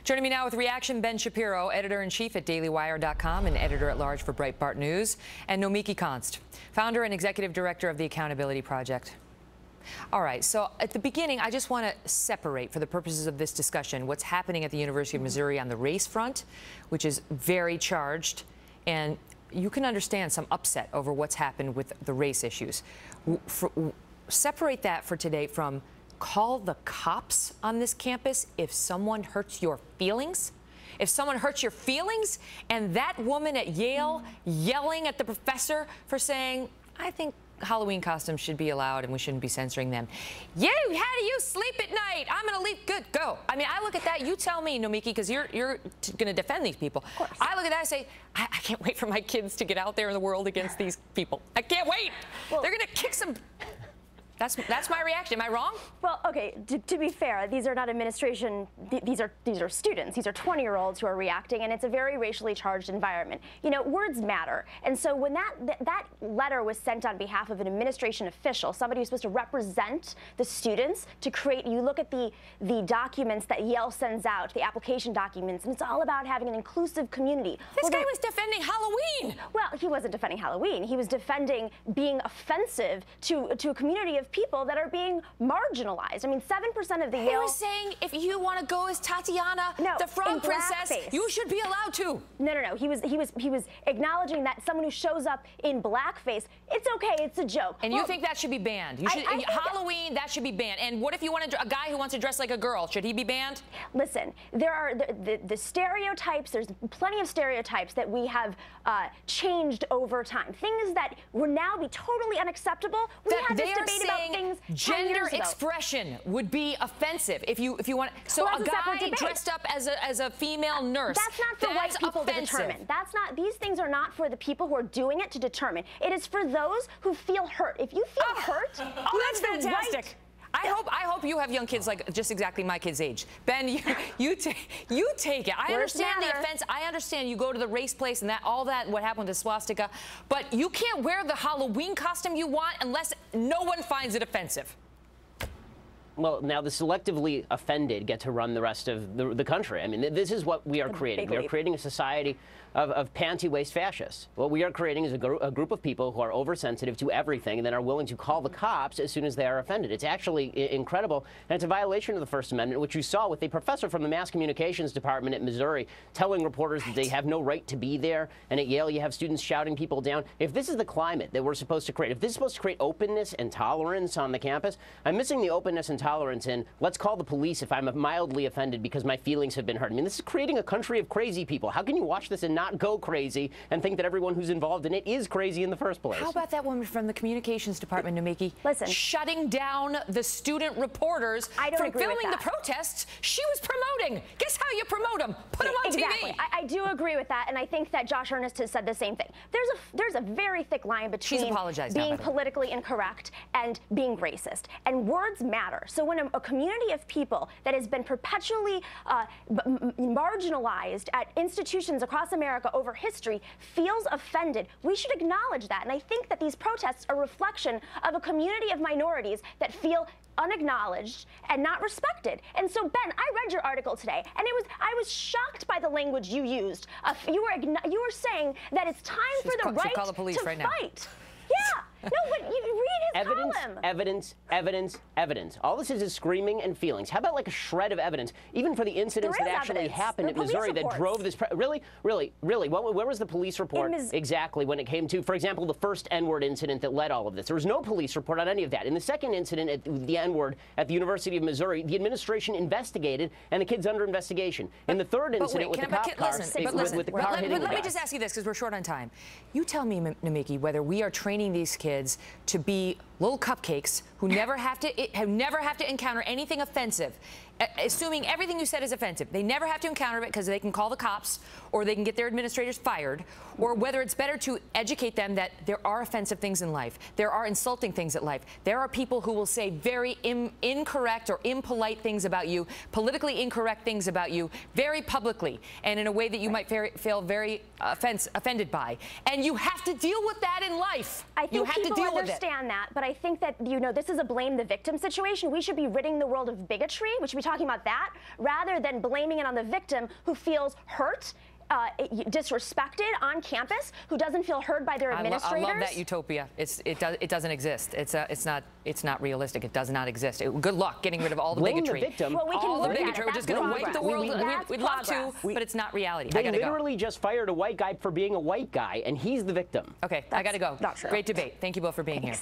Joining me now with reaction, Ben Shapiro, editor-in-chief at dailywire.com and editor-at-large for Breitbart News, and Nomiki Konst, founder and executive director of the Accountability Project. All right, so at the beginning, I just want to separate, for the purposes of this discussion, what's happening at the University of Missouri on the race front, which is very charged, and you can understand some upset over what's happened with the race issues. Separate that for today from call the cops on this campus if someone hurts your feelings. If someone hurts your feelings, and that woman at Yale yelling at the professor for saying, I think Halloween costumes should be allowed and we shouldn't be censoring them. How do you sleep at night? I'm going to leave. Good, go. I mean, I look at that. You tell me, Nomiki, because you're going to defend these people. Of course. I look at that and say, I can't wait for my kids to get out there in the world against these people. I can't wait. Well, they're going to kick some. That's my reaction. Am I wrong? Well, okay, to be fair, these are not administration, these are students. These are 20-year-olds who are reacting, and it's a very racially charged environment. You know, words matter. And so when that letter was sent on behalf of an administration official, somebody who's supposed to represent the students, to create, you look at the documents that Yale sends out, the application documents, and it's all about having an inclusive community. This guy was defending Halloween. Well, he wasn't defending Halloween. He was defending being offensive to a community of people that are being marginalized. I mean, 7% of the Yale... He was saying if you want to go as Tatiana, the frog princess, you should be allowed to. No. He was acknowledging that someone who shows up in blackface, it's okay, it's a joke. And you think that should be banned? You should, Halloween, that should be banned. And what if you want a guy who wants to dress like a girl? Should he be banned? Listen, there are the stereotypes. There's plenty of stereotypes that we have changed over time. Things that would now be totally unacceptable. We had this debate about things gender expression would be offensive if you want. So a guy dressed up as a female nurse. That's not for white people to determine. That's not. These things are not for the people who are doing it to determine. It is for those who feel hurt. If you feel hurt, that's fantastic. I hope you have young kids like just exactly my kid's age. Ben, you take it. I understand the offense. I understand you go to the race place and all that, what happened with the swastika. But you can't wear the Halloween costume you want unless no one finds it offensive. Well, now the selectively offended get to run the rest of the country. I mean, this is what we are creating. We are creating a society of panty-waist fascists. What we are creating is a group of people who are oversensitive to everything and then are willing to call the cops as soon as they are offended. It's actually incredible, and it's a violation of the First Amendment, which you saw with a professor from the Mass Communications Department at Missouri telling reporters that they have no right to be there, and at Yale you have students shouting people down. If this is the climate that we're supposed to create, if this is supposed to create openness and tolerance on the campus, I'm missing the openness and tolerance in let's call the police if I'm mildly offended because my feelings have been hurt. I mean, this is creating a country of crazy people. How can you watch this and not go crazy and think that everyone who's involved in it is crazy in the first place? How about that woman from the communications department, Nomiki? Listen, shutting down the student reporters from filming the protests she was promoting. Guess how you promote them? Put them on TV. I do agree with that, and I think that Josh Earnest has said the same thing. There's a very thick line between being politically incorrect and being racist, and words matter. So when a community of people that has been perpetually marginalized at institutions across America over history feels offended, we should acknowledge that. And I think that these protests are a reflection of a community of minorities that feel unacknowledged and not respected. And so, Ben, I read your article today, and I was shocked by the language you used. You were saying that it's time for the right to fight. Yeah. No, but you read his column. Evidence. All this is screaming and feelings. How about like a shred of evidence, even for the incidents that actually happened at Missouri that drove this? Really? Where was the police report exactly when it came to, for example, the first N-word incident that led all of this? There was no police report on any of that. In the second incident, at the N-word at the University of Missouri, the administration investigated, and the kid's under investigation. In the third incident with the cop car, let me just ask you this, because we're short on time. You tell me, Nomiki, whether we are training these kids to be little cupcakes who never have to encounter anything offensive, assuming everything you said is offensive. They never have to encounter it because they can call the cops or they can get their administrators fired, or whether it's better to educate them that there are offensive things in life, there are insulting things in life, there are people who will say very incorrect or impolite things about you, politically incorrect things about you, very publicly and in a way that you might feel very offended by, and you have to deal with that in life. I think people understand that, but I think that, you know, this is a blame the victim situation. We should be ridding the world of bigotry. We should be talking talking about that rather than blaming it on the victim who feels hurt, disrespected on campus, who doesn't feel heard by their administrators. I love that utopia. It doesn't exist. It's not realistic. It does not exist. Good luck getting rid of all the bigotry. The victim. Well, we can all the look at bigotry. it. We're just going to wipe the world. We'd love to, but it's not reality. They literally just fired a white guy for being a white guy, and he's the victim. Okay, I got to go. Not true. Great debate. Thank you both for being here.